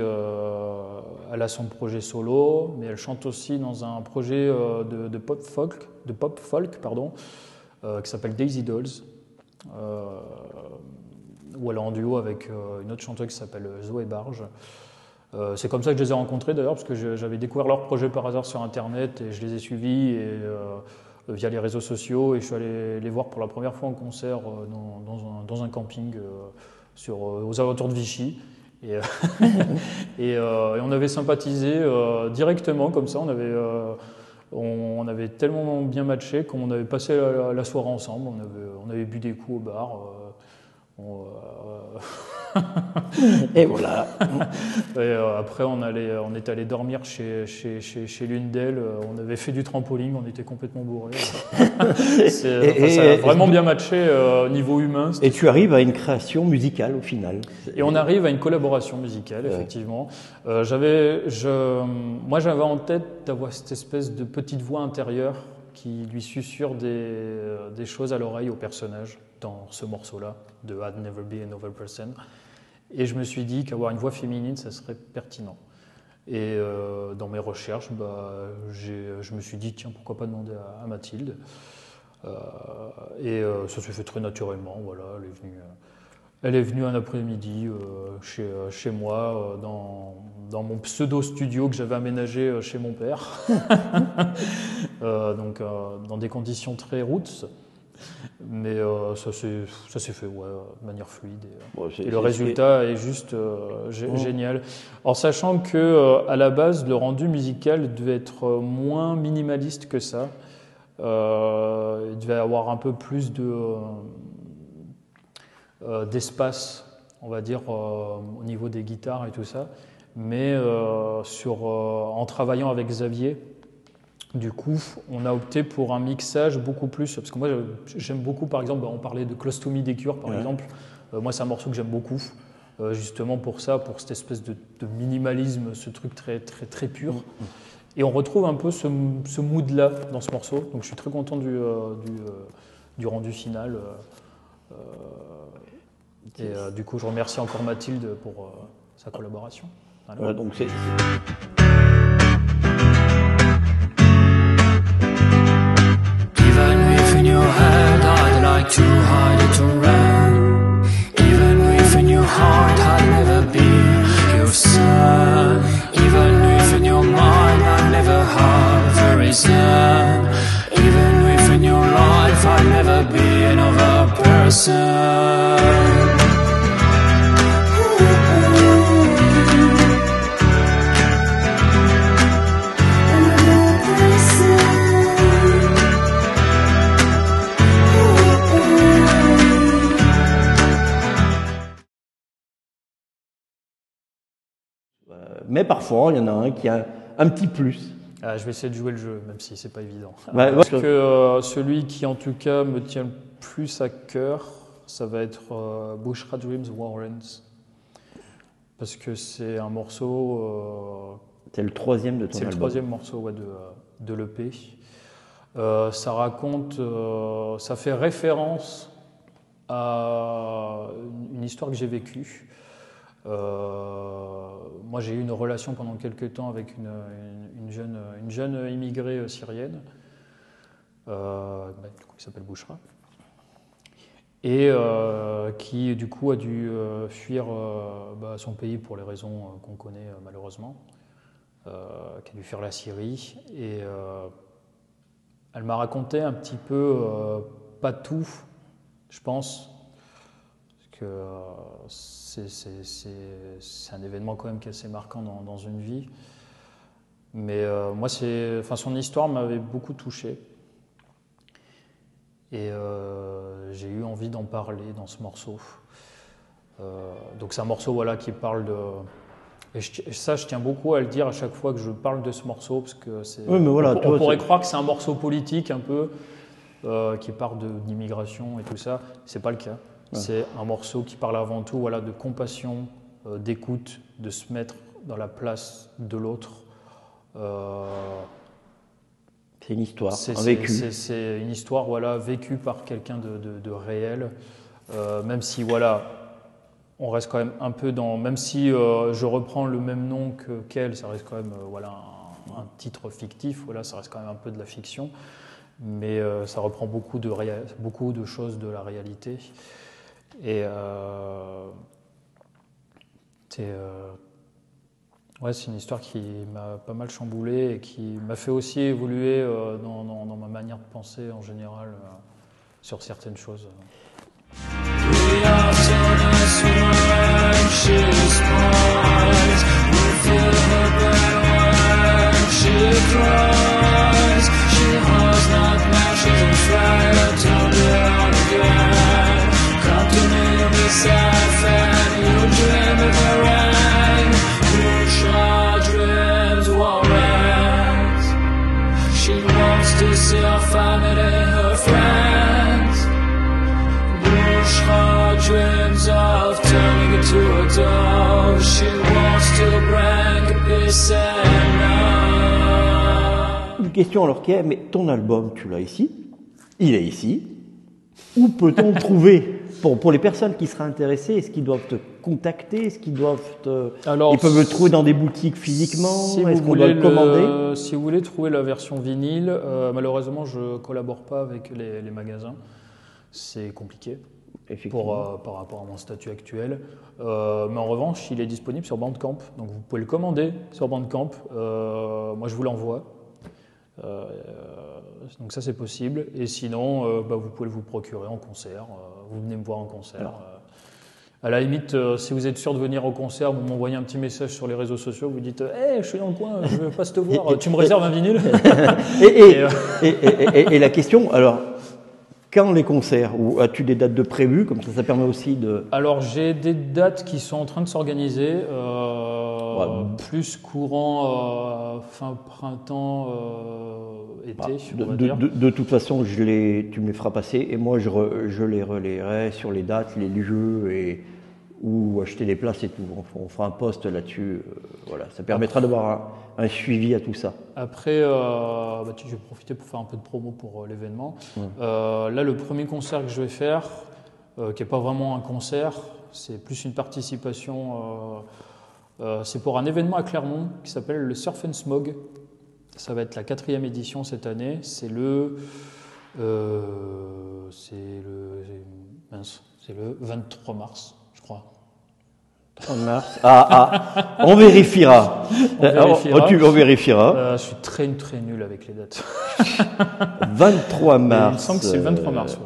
elle a son projet solo, mais elle chante aussi dans un projet de pop folk, qui s'appelle Daisy Dolls. Où elle est en duo avec une autre chanteuse qui s'appelle Zoé Barge. C'est comme ça que je les ai rencontrés d'ailleurs, parce que j'avais découvert leur projet par hasard sur Internet et je les ai suivis via les réseaux sociaux, et je suis allé les voir pour la première fois en concert dans un camping aux alentours de Vichy. Et on avait sympathisé directement comme ça, on avait tellement bien matché qu'on avait passé la soirée ensemble, on avait bu des coups au bar. Et voilà. Et après, on est allé dormir chez l'une d'elles. On avait fait du trampoline, on était complètement bourrés. Ça a vraiment bien matché au niveau humain. Et tu arrives à une création musicale au final. Et on arrive à une collaboration musicale, effectivement. Moi, j'avais en tête d'avoir cette espèce de petite voix intérieure qui lui susurre des choses à l'oreille au personnage dans ce morceau-là de I'd Never Be Another Person. Et je me suis dit qu'avoir une voix féminine, ça serait pertinent. Et dans mes recherches, je me suis dit, tiens, pourquoi pas demander à Mathilde. Ça s'est fait très naturellement. Voilà, elle est venue un après-midi chez moi, dans mon pseudo-studio que j'avais aménagé chez mon père. Donc, dans des conditions très roots. Mais ça s'est fait de manière fluide. Et le résultat est juste génial. En sachant que à la base, le rendu musical devait être moins minimaliste que ça. Il devait avoir un peu plus d'espace, on va dire, au niveau des guitares et tout ça. Mais en travaillant avec Xavier, du coup, on a opté pour un mixage beaucoup plus, parce que moi j'aime beaucoup, par exemple, on parlait de Close to Me des Cure, par exemple. Moi, c'est un morceau que j'aime beaucoup, justement pour ça, pour cette espèce de minimalisme, ce truc très, très, très pur. Et on retrouve un peu ce mood-là dans ce morceau, donc je suis très content du rendu final. Du coup, je remercie encore Mathilde pour sa collaboration. Voilà, donc c'est... In your head, I'd like to hide it around. Even if in your heart I'll never be your son. Even if in your mind I'll never have a reason. Even if in your life I'll never be another person. Mais parfois, il y en a un qui a un petit plus. Je vais essayer de jouer le jeu, même si c'est pas évident. Ouais, Parce que celui qui, en tout cas, me tient plus à cœur, ça va être Bushra Dreams Warrens. Parce que c'est un morceau... c'est le troisième de ton album. C'est le troisième morceau de l'EP. Ça raconte, ça fait référence à une histoire que j'ai vécue. Moi, j'ai eu une relation pendant quelques temps avec une jeune immigrée syrienne, du coup, qui s'appelle Bushra, et qui du coup a dû fuir son pays pour les raisons qu'on connaît malheureusement, qui a dû fuir la Syrie, et elle m'a raconté un petit peu, pas tout, je pense, parce que c'est un événement quand même qui est assez marquant dans une vie. Mais moi, son histoire m'avait beaucoup touché. Et j'ai eu envie d'en parler dans ce morceau. Donc c'est un morceau qui parle de... Et ça, je tiens beaucoup à le dire à chaque fois que je parle de ce morceau, parce que c'est... Oui, mais voilà, on pourrait croire que c'est un morceau politique un peu, qui parle d'immigration et tout ça. C'est pas le cas. Ouais. C'est un morceau qui parle avant tout de compassion, d'écoute, de se mettre dans la place de l'autre. C'est une histoire, un vécu. C'est une histoire vécue par quelqu'un de réel, même si on reste quand même un peu dans... Même si je reprends le même nom qu'elle, ça reste quand même un titre fictif, ça reste quand même un peu de la fiction, mais ça reprend beaucoup de choses de la réalité. Et c'est une histoire qui m'a pas mal chamboulé et qui m'a fait aussi évoluer dans ma manière de penser en général sur certaines choses. To see her family, her friends. Bushra dreams of turning into a dove. She wants to bring peace and love. Une question alors qui est, mais ton album, tu l'as ici, il est ici. Où peut-on le trouver pour les personnes qui seraient intéressées? Est-ce qu'ils doivent te contacter? Est-ce qu'ils doivent ils peuvent le trouver dans des boutiques physiquement? Est-ce qu'on doit le commander? Si vous voulez trouver la version vinyle, malheureusement, je ne collabore pas avec les magasins. C'est compliqué par rapport à mon statut actuel. Mais en revanche, il est disponible sur Bandcamp. Donc vous pouvez le commander sur Bandcamp. Moi, je vous l'envoie. Donc ça, c'est possible. Et sinon, vous pouvez vous procurer en concert. Vous venez me voir en concert. À la limite, si vous êtes sûr de venir au concert, vous m'envoyez un petit message sur les réseaux sociaux, vous dites « Hey, je suis dans le coin, je passe te voir, tu me réserves un vinyle ?» Et la question, alors, quand les concerts? Ou as-tu des dates de prévues? Comme ça permet aussi de... Alors, j'ai des dates qui sont en train de s'organiser, plus courant fin printemps, été, on va dire. De toute façon, tu me les feras passer et moi, je les relayerai sur les dates, les lieux ou acheter des places et tout. On fera un post là-dessus. Ça permettra d'avoir un suivi à tout ça. Après, je vais profiter pour faire un peu de promo pour l'événement. Là, le premier concert que je vais faire, qui n'est pas vraiment un concert, c'est plus une participation. C'est pour un événement à Clermont qui s'appelle le Surf and Smog. Ça va être la 4e édition cette année. C'est le 23 mars, je crois. 3 mars. On vérifiera. On vérifiera. Je suis très nul avec les dates. 23 mars. Il me semble que c'est le 23 mars. Ouais.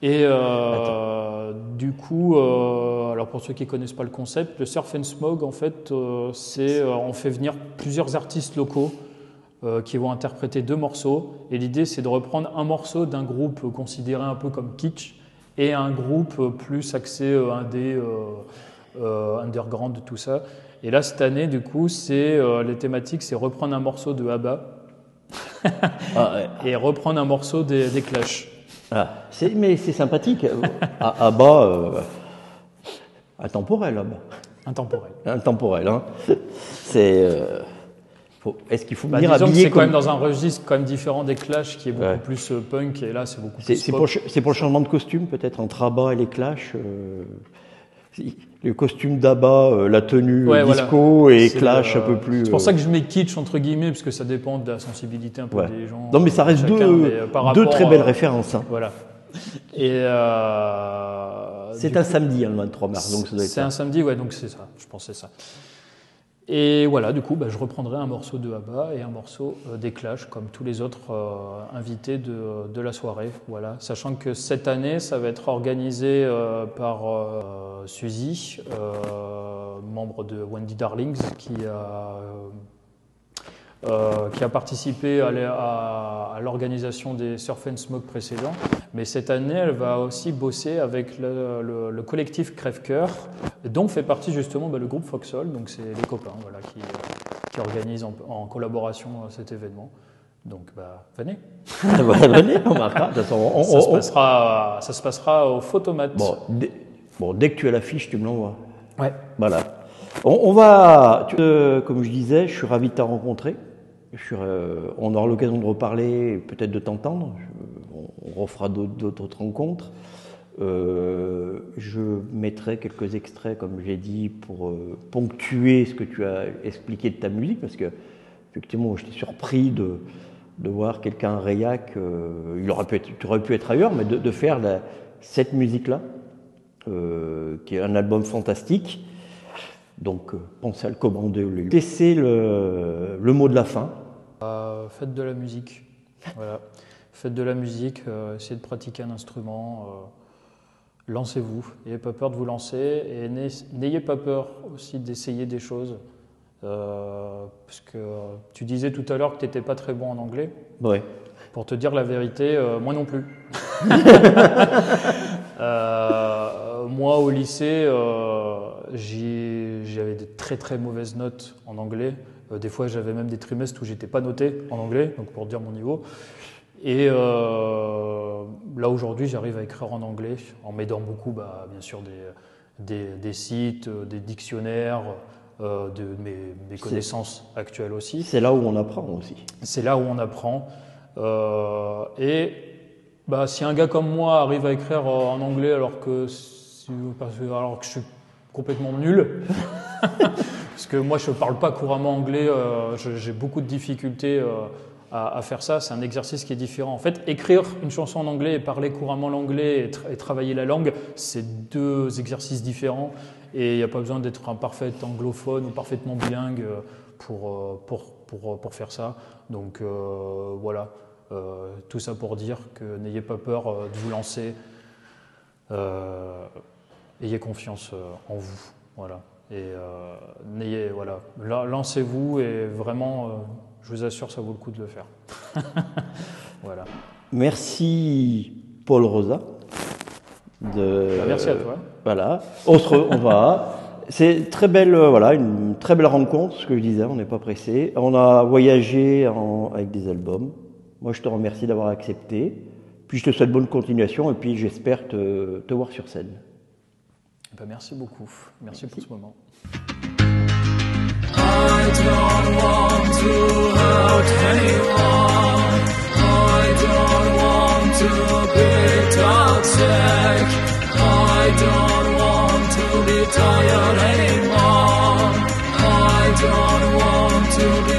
Et du coup, alors pour ceux qui ne connaissent pas le concept, le Surf and Smog, en fait, on fait venir plusieurs artistes locaux qui vont interpréter 2 morceaux. Et l'idée, c'est de reprendre un morceau d'un groupe considéré un peu comme kitsch et un groupe plus axé indé, underground, tout ça. Et là, cette année, du coup, les thématiques, c'est reprendre un morceau de ABBA et reprendre un morceau des Clash. Mais c'est sympathique. À bas, intemporel, là-bas. Intemporel, hein. Est-ce qu'il faut venir disons habillé que c'est quand même dans un registre quand même différent des Clash qui est beaucoup plus punk et là c'est beaucoup plus pop. C'est pour le changement de costume peut-être entre ABBA et les Clash. Le costume d'ABBA, la tenue disco et Clash un peu plus. C'est pour ça que je mets kitsch entre guillemets parce que ça dépend de la sensibilité un peu des gens. Non mais ça reste deux très belles références. Hein. Voilà. Et c'est un samedi le 23 mars donc ça doit être. C'est un samedi donc c'est ça. Je pensais ça. Et voilà, du coup, je reprendrai un morceau de ABBA et un morceau des Clash, comme tous les autres invités de la soirée. Voilà, sachant que cette année, ça va être organisé par Suzy, membre de Wendy Darlings, qui a participé à l'organisation des Surf and Smoke précédents. Mais cette année, elle va aussi bosser avec le collectif Crève-Cœur, dont fait partie justement le groupe Foxhole. Donc c'est les copains qui organisent en collaboration cet événement. Donc venez. Venez, on marquera. Ça se passera au Photomat. Dès que tu as l'affiche, tu me l'envoies. Ouais. Voilà. On va, comme je disais, je suis ravi de te rencontrer. On aura l'occasion de reparler, peut-être de t'entendre. On refera d'autres rencontres. Je mettrai quelques extraits, comme j'ai dit, pour ponctuer ce que tu as expliqué de ta musique, parce que effectivement, j'étais surpris de voir quelqu'un à Reillac. Tu aurais pu être ailleurs, mais de faire cette musique-là, qui est un album fantastique. Donc, pensez à le commander. Laissez le mot de la fin. Faites de la musique. Voilà. Faites de la musique, essayez de pratiquer un instrument, lancez-vous. N'ayez pas peur de vous lancer et n'ayez pas peur aussi d'essayer des choses. Parce que tu disais tout à l'heure que tu n'étais pas très bon en anglais. Ouais. Pour te dire la vérité, moi non plus. Moi, au lycée, j'avais des très très mauvaises notes en anglais. Des fois, j'avais même des trimestres où j'étais pas noté en anglais, donc pour dire mon niveau. Et là, aujourd'hui, j'arrive à écrire en anglais en m'aidant beaucoup, bien sûr, des sites, des dictionnaires, de mes connaissances actuelles aussi. C'est là où on apprend aussi. C'est là où on apprend. Si un gars comme moi arrive à écrire en anglais alors que je suis complètement nul, parce que moi je ne parle pas couramment anglais, j'ai beaucoup de difficultés à faire ça, c'est un exercice qui est différent. En fait, écrire une chanson en anglais et parler couramment l'anglais et travailler la langue, c'est deux exercices différents et il n'y a pas besoin d'être un parfait anglophone ou parfaitement bilingue pour faire ça. Donc voilà. Tout ça pour dire que n'ayez pas peur de vous lancer, ayez confiance en vous, voilà. Et lancez-vous et vraiment, je vous assure, ça vaut le coup de le faire. Voilà. Merci Paul Rosa. Merci à toi. Voilà. C'est une très belle rencontre, ce que je disais. On n'est pas pressé. On a voyagé avec des albums. Moi, je te remercie d'avoir accepté. Puis, je te souhaite bonne continuation et puis, j'espère te voir sur scène. Merci beaucoup. Merci pour ce moment. I don't want to hurt anyone. I don't want to be toxic. I don't want to be tired anymore. I don't want to be